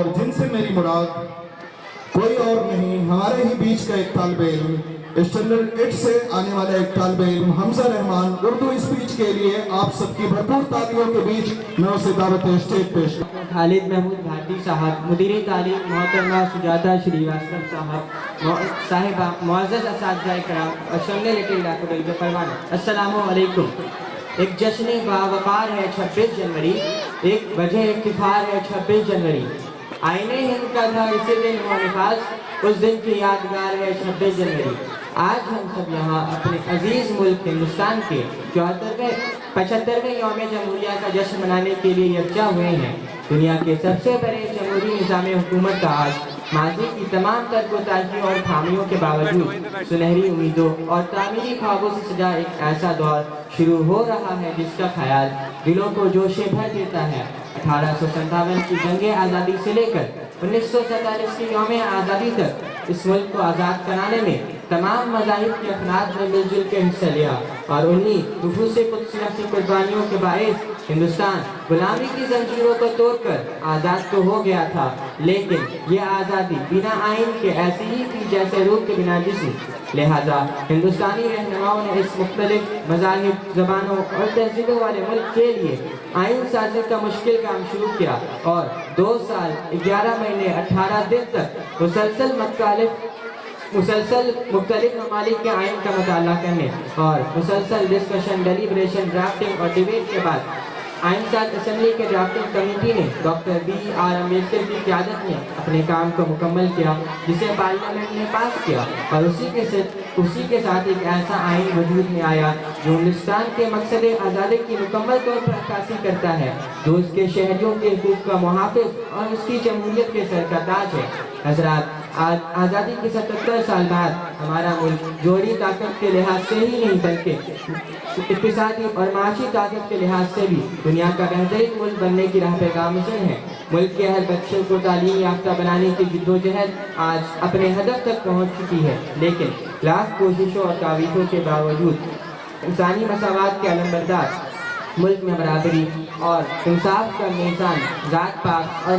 اور جن سے میری مراد کوئی اور نہیں ہمارے ہی بیچ کا ایک طالب علم، اسٹینڈرڈ 8 سے آنے والا ایک طالب علم حمزہ رحمان، اردو اسپیچ کے لیے آپ سب کی بھرپور تالیوں کے بیچ میں اسے دعوت اسٹیج پیش کرتا ہوں۔ خالد محمود بھارتی صاحب، مدیر تعلیم محترمہ سجاتا شریواستو صاحبہ، معزز اساتذہ کرام اور سننے لٹے علاقہ کے پروانہ، السلام علیکم۔ ایک جشن باوقار ہے 26 جنوری، ایک وجہ افتخار ہے 26 جنوری، آئین ہند کا تھا اسی دن وہ نفاذ، اس دن کی یادگار ہے 26 جنوری۔ آج ہم سب یہاں اپنے عزیز ملک ہندوستان کے 75ویں یوم جمہوریہ کا جشن منانے کے لیے یکجا ہوئے ہیں۔ دنیا کے سب سے بڑے جمہوری نظام حکومت کا آج ماضی کی تمام تر کوتاہیوں اور خامیوں کے باوجود سنہری امیدوں اور تعمیری خوابوں سے سجا ایک ایسا دور شروع ہو رہا ہے جس کا خیال دلوں کو جوشے بھر دیتا ہے۔ 1857 کی جنگ آزادی سے لے کر 1947 کی یوم آزادی تک اس ملک کو آزاد کرانے میں تمام مذاہب کے افراد نے مل جل کے حصہ لیا، اور انہی نفوس قدسیہ کی قربانیوں کے باعث ہندوستان غلامی کی زنجیروں کو توڑ کر آزاد تو ہو گیا تھا، لیکن یہ آزادی بنا آئین کے ایسی ہی تھی جیسے روح کے بنا جسم۔ لہذا ہندوستانی رہنماؤں نے اس مختلف مذاہب، زبانوں اور تہذیبوں والے ملک کے لیے آئین سازی کا مشکل کام شروع کیا، اور 2 سال 11 مہینے 18 دن تک مسلسل مختلف ممالک کے آئین کا مطالعہ کرنے اور مسلسل ڈسکشن، ڈیلیبریشن، ڈرافٹنگ اور ڈیبیٹ کے بعد آئین ساز اسمبلی کے ڈرافٹنگ کمیٹی نے ڈاکٹر BR امبیڈکر کی قیادت میں اپنے کام کو مکمل کیا، جسے پارلیمنٹ نے پاس کیا، اور اسی کے ساتھ ایک ایسا آئین وجود میں آیا جو ہندوستان کے مقصد آزادی کی مکمل طور پر عکاسی کرتا ہے، جو اس کے شہریوں کے حقوق کا محافظ اور اس کی جمہوریت کے سر کا تاج ہے۔ حضرات، آزادی کے 77 سال بعد ہمارا ملک جوہری طاقت کے لحاظ سے ہی نہیں بلکہ اقتصادی اور معاشی طاقت کے لحاظ سے بھی دنیا کا بہترین ملک بننے کی راہ پہ گامزن ہے۔ ملک کے ہر بچے کو تعلیم یافتہ بنانے کی جدوجہد آج اپنے ہدف تک پہنچ چکی ہے، لیکن لاکھ کوششوں اور تعویذوں کے باوجود انسانی مساوات کے علمبردار ملک میں برابری اور انصاف کا میزان ذات پات اور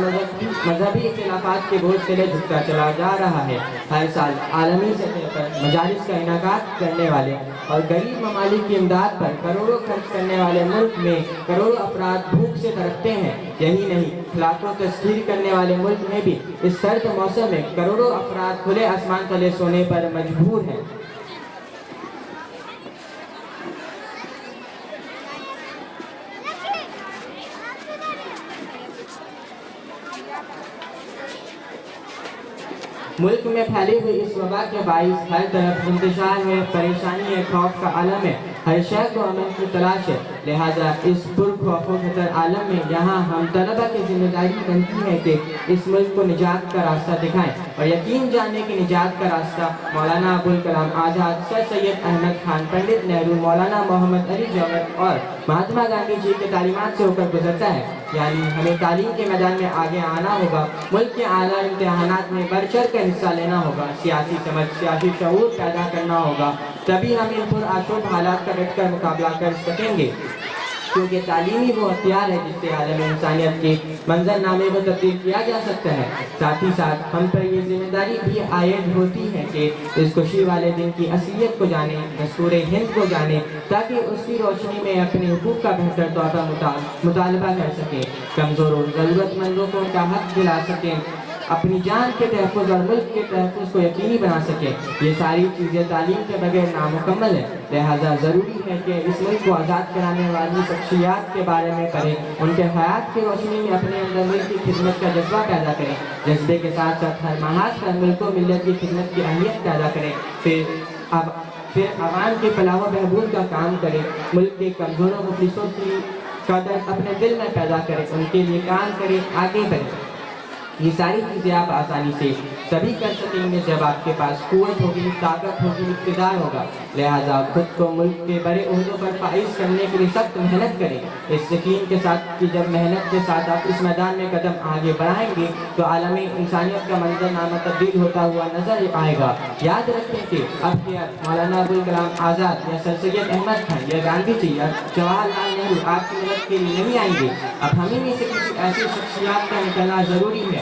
مذہبی اختلافات کے بوجھ سے جھکتا چلا جا رہا ہے۔ ہر سال عالمی سطح پر مجالس کا انعقاد کرنے والے اور غریب ممالک کی امداد پر کروڑوں خرچ کرنے والے ملک میں کروڑوں افراد بھوک سے تڑپتے ہیں۔ یہی نہیں، لاکھوں تسخیر کرنے والے ملک میں بھی اس سرد موسم میں کروڑوں افراد کھلے آسمان تلے سونے پر مجبور ہیں۔ ملک میں پھیلی ہوئی اس وبا کے باعث ہر طرف انتشار ہے، پریشانی ہے، خوف کا عالم ہے، ہر شے کو امن کی تلاش ہے۔ لہٰذا اس پرخوف و خطر عالم میں یہاں ہم طلبہ کی ذمہ داری بنتی ہے کہ اس ملک کو نجات کا راستہ دکھائیں، اور یقین جانیں کہ نجات کا راستہ مولانا ابوالکلام آزاد، سر سید احمد خان، پنڈت نہرو، مولانا محمد علی جوہر اور مہاتما گاندھی جی کے تعلیمات سے ہو کر گزرتا ہے۔ یعنی ہمیں تعلیم کے میدان میں آگے آنا ہوگا، ملک کے اعلیٰ امتحانات میں بڑھ چڑھ کر حصہ لینا ہوگا، سیاسی سمجھ، سیاسی شعور پیدا کرنا ہوگا، تبھی ہم ان پرآشوب حالات کا ڈٹ کر مقابلہ کر سکیں گے، کیونکہ تعلیم ہی وہ ہتھیار ہے جس سے عالم انسانیت کے منظر نامے کو تبدیل کیا جا سکتا ہے۔ ساتھ ہی ساتھ ہم پر یہ ذمہ داری بھی عائد ہوتی ہے کہ اس خوشی والے دن کی اصلیت کو جانیں، دستور ہند کو جانیں، تاکہ اس کی روشنی میں اپنے حقوق کا بہتر طور پر مطالبہ کر سکیں، کمزوروں ضرورت مندوں کو ان کا حق دلا سکیں، اپنی جان کے تحفظ اور ملک کے تحفظ کو یقینی بنا سکیں۔ یہ ساری چیزیں تعلیم کے بغیر نامکمل ہیں، لہٰذا ضروری ہے کہ اس ملک کو آزاد کرانے والی شخصیات کے بارے میں پڑھیں، ان کے حیات کی روشنی میں اپنے اندر ملک کی خدمت کا جذبہ پیدا کریں، جذبے کے ساتھ ساتھ ہر محاذ پر ملک و ملت کی خدمت کی اہمیت پیدا کریں، پھر عوام کی فلاح و بہبود کا کام کریں، ملک کے کمزوروں مفلسوں کی قدر اپنے دل میں پیدا کریں، ان کے لیے کام کریں، آگے بڑھیں۔ یہ ساری چیزیں آپ آسانی سے تبھی کر سکیں گے جب آپ کے پاس قوت ہوگی، طاقت ہوگی، اقتدار ہوگا۔ لہٰذا خود کو ملک کے بڑے عہدوں پر فائز کرنے کے لیے سخت محنت کریں، اس یقین کے ساتھ کہ جب محنت کے ساتھ آپ اس میدان میں قدم آگے بڑھائیں گے تو عالمی انسانیت کا منظر نامہ تبدیل ہوتا ہوا نظر آئے گا۔ یاد رکھیں کہ اب کے مولانا ابوالکلام آزاد یا سر سید احمد خان یا گاندھی جی یا جواہر لال نہرو آپ کی مدد کے لیے نہیں آئیں گے، اب ہمیں میں سے کسی ایسی شخصیات کا نکلنا ضروری ہے